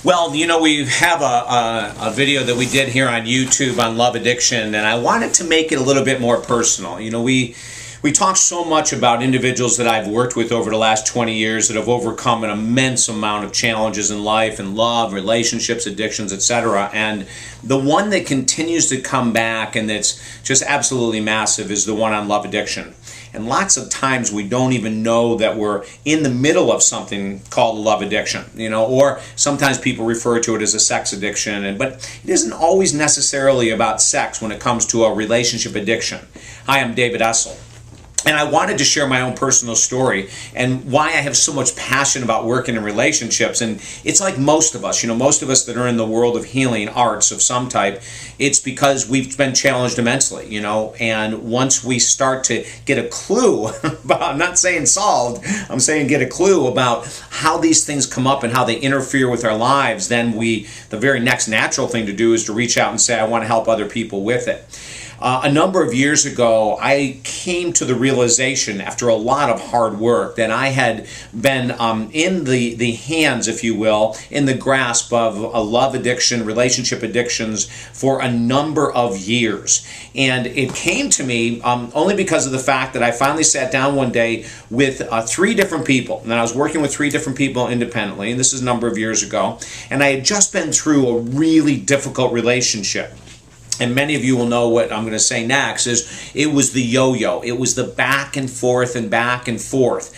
Well, we have a video that we did here on YouTube on love addiction, and I wanted to make it a little bit more personal. We talk so much about individuals that I've worked with over the last 20 years that have overcome an immense amount of challenges in life and love, relationships, addictions, etc. And the one that continues to come back and that's just absolutely massive is the one on love addiction. And lots of times we don't even know that we're in the middle of something called love addiction, or sometimes people refer to it as a sex addiction. But it isn't always necessarily about sex when it comes to a relationship addiction. Hi, I'm David Essel. And I wanted to share my own personal story and why I have so much passion about working in relationships. And it's like most of us, most of us that are in the world of healing arts of some type, it's because we've been challenged immensely, and once we start to get a clue about, I'm not saying solved, I'm saying get a clue about how these things come up and how they interfere with our lives, then the very next natural thing to do is to reach out and say, I want to help other people with it. A number of years ago, I came to the realization after a lot of hard work that I had been in the hands, if you will, in the grasp of a love addiction, relationship addictions for a number of years. And it came to me only because of the fact that I finally sat down one day with 3 different people. And I was working with 3 different people independently, and this is a number of years ago. And I had just been through a really difficult relationship. And many of you will know what I'm going to say next, is it was the yo-yo. It was the back and forth and back and forth.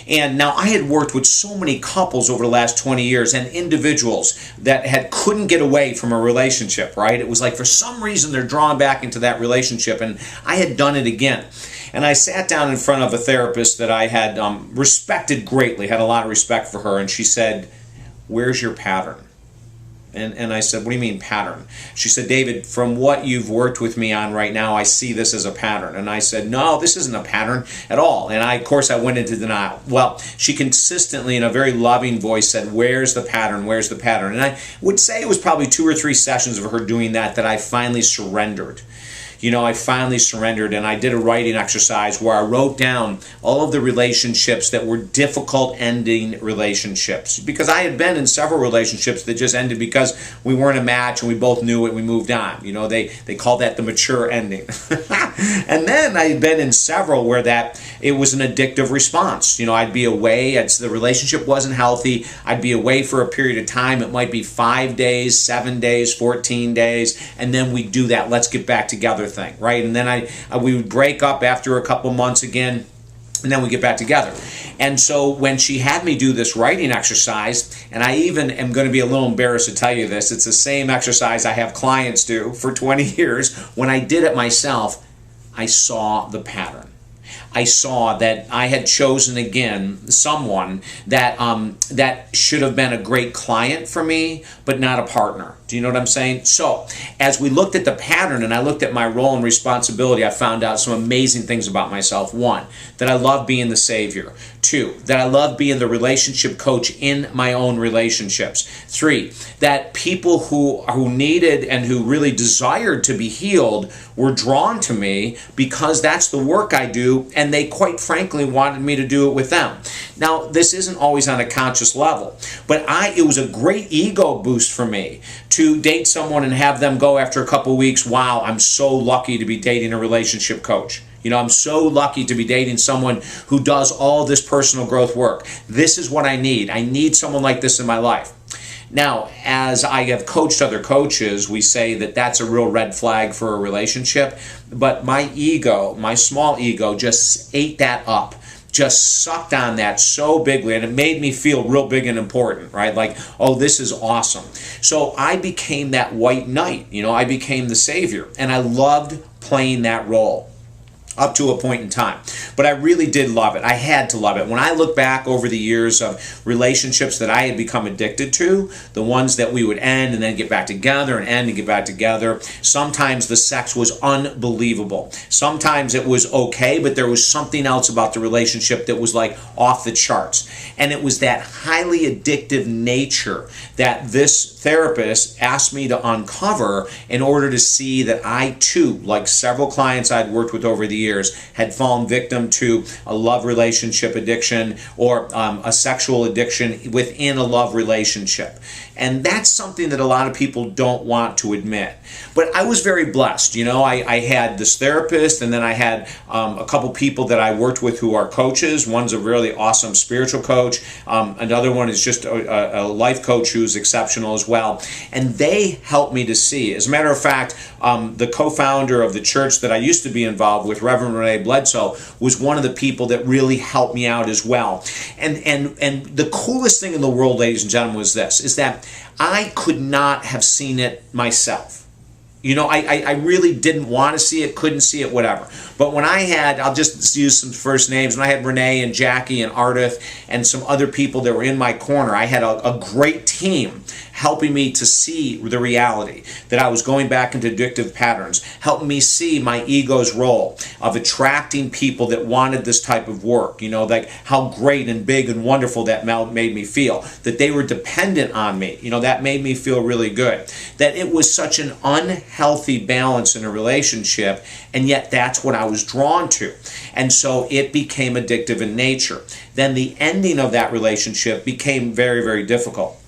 And now I had worked with so many couples over the last 20 years and individuals that couldn't get away from a relationship, right? It was like for some reason they're drawn back into that relationship, and I had done it again. And I sat down in front of a therapist that I had respected greatly, had a lot of respect for her, and she said, "Where's your pattern?" And I said, "What do you mean pattern?" She said, "David, from what you've worked with me on right now, I see this as a pattern." And I said, "No, this isn't a pattern at all." And of course, I went into denial. Well, she consistently, in a very loving voice, said, "Where's the pattern? Where's the pattern?" And I would say it was probably 2 or 3 sessions of her doing that I finally surrendered. I finally surrendered, and I did a writing exercise where I wrote down all of the relationships that were difficult ending relationships, because I had been in several relationships that just ended because we weren't a match and we both knew it, we moved on. They call that the mature ending. And then I had been in several where it was an addictive response. I'd be away, the relationship wasn't healthy, I'd be away for a period of time, it might be 5 days, 7 days, 14 days, and then we'd do that let's get back together thing, right? And then we would break up after a couple months again, and then we get back together. And so when she had me do this writing exercise, and I even am going to be a little embarrassed to tell you this, it's the same exercise I have clients do for 20 years. When I did it myself, I saw the pattern. I saw that I had chosen again someone that should have been a great client for me, but not a partner. Do you know what I'm saying? So as we looked at the pattern and I looked at my role and responsibility, I found out some amazing things about myself. 1, that I love being the savior. 2, that I love being the relationship coach in my own relationships. 3, that people who needed and who really desired to be healed were drawn to me because that's the work I do, and they quite frankly wanted me to do it with them. Now, this isn't always on a conscious level, but it was a great ego boost for me to date someone and have them go after a couple weeks, "Wow, I'm so lucky to be dating a relationship coach. I'm so lucky to be dating someone who does all this personal growth work. This is what I need. I need someone like this in my life." Now, as I have coached other coaches, we say that that's a real red flag for a relationship, but my ego, my small ego, just ate that up. Just sucked on that so bigly, and it made me feel real big and important, right? Like, oh, this is awesome. So I became that white knight, I became the savior, and I loved playing that role up to a point in time. But I really did love it. I had to love it. When I look back over the years of relationships that I had become addicted to, the ones that we would end and then get back together and end and get back together, sometimes the sex was unbelievable. Sometimes it was okay, but there was something else about the relationship that was like off the charts. And it was that highly addictive nature that this therapist asked me to uncover in order to see that I too, like several clients I'd worked with over the years had fallen victim to a love relationship addiction or a sexual addiction within a love relationship. And that's something that a lot of people don't want to admit. But I was very blessed. You know, I had this therapist, and then I had a couple people that I worked with who are coaches. One's a really awesome spiritual coach. Another one is just a life coach who's exceptional as well. And they helped me to see. As a matter of fact, the co-founder of the church that I used to be involved with, Reverend Renee Bledsoe, was one of the people that really helped me out as well. And the coolest thing in the world, ladies and gentlemen, was this, is that I could not have seen it myself. You know, I really didn't want to see it, couldn't see it, whatever. But when I had, I'll just use some first names, when I had Renee and Jackie and Ardith and some other people that were in my corner, I had a great team helping me to see the reality that I was going back into addictive patterns, helping me see my ego's role of attracting people that wanted this type of work, you know, like how great and big and wonderful that made me feel, that they were dependent on me, you know, that made me feel really good, that it was such an unhealthy balance in a relationship, and yet that's what I was drawn to. And so it became addictive in nature. Then the ending of that relationship became very, very difficult.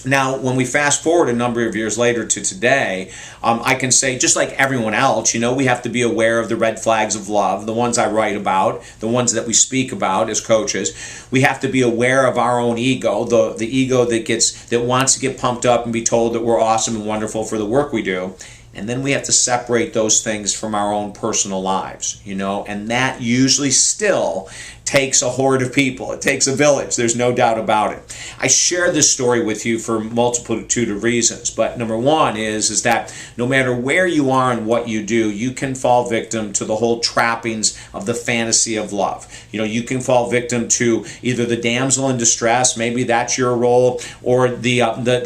Now, when we fast forward a number of years later to today, I can say, just like everyone else, you know, we have to be aware of the red flags of love, the ones I write about, the ones that we speak about as coaches. We have to be aware of our own ego, the ego that wants to get pumped up and be told that we're awesome and wonderful for the work we do. And then we have to separate those things from our own personal lives, you know, and that usually still takes a horde of people. It takes a village. There's no doubt about it. I share this story with you for a multitude of reasons, but number one is that no matter where you are and what you do, you can fall victim to the whole trappings of the fantasy of love. You know, you can fall victim to either the damsel in distress, maybe that's your role, or the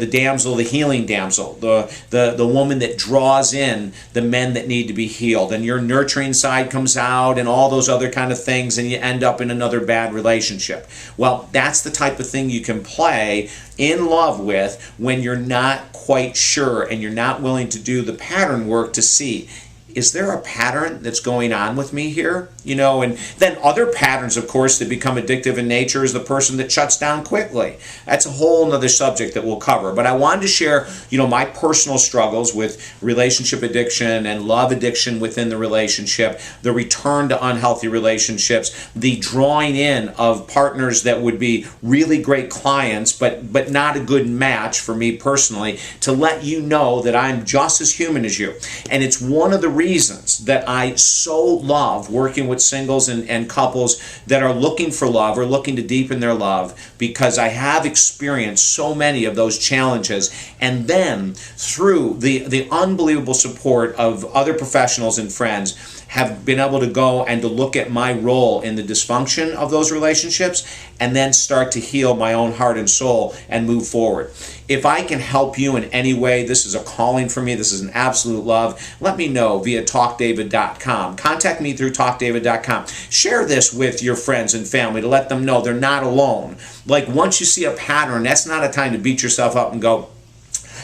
damsel, the healing damsel, the woman that draws in the men that need to be healed, and your nurturing side comes out and all those other kind of things, and you end up in another bad relationship. Well, that's the type of thing you can play in love with when you're not quite sure and you're not willing to do the pattern work to see, is there a pattern that's going on with me here? You know, and then other patterns, of course, that become addictive in nature is the person that shuts down quickly. That's a whole other subject that we'll cover. But I wanted to share, you know, my personal struggles with relationship addiction and love addiction within the relationship, the return to unhealthy relationships, the drawing in of partners that would be really great clients, but not a good match for me personally, to let you know that I'm just as human as you. And it's one of the reasons that I so love working with singles and couples that are looking for love or looking to deepen their love, because I have experienced so many of those challenges, and then through the unbelievable support of other professionals and friends, have been able to go and to look at my role in the dysfunction of those relationships and then start to heal my own heart and soul and move forward. If I can help you in any way, this is a calling for me, this is an absolute love, let me know via talkdavid.com. Contact me through talkdavid.com. Share this with your friends and family to let them know they're not alone. Like, once you see a pattern, that's not a time to beat yourself up and go,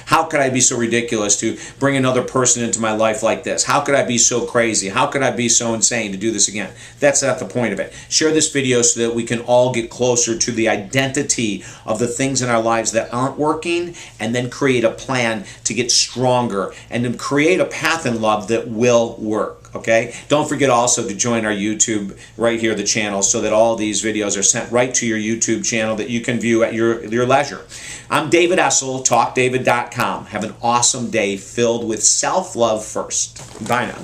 how could I be so ridiculous to bring another person into my life like this? How could I be so crazy? How could I be so insane to do this again? That's not the point of it. Share this video so that we can all get closer to the identity of the things in our lives that aren't working, and then create a plan to get stronger and then create a path in love that will work. Okay? Don't forget also to join our YouTube right here, the channel, so that all these videos are sent right to your YouTube channel that you can view at your leisure. I'm David Essel, talkdavid.com. Have an awesome day filled with self-love first. Bye now.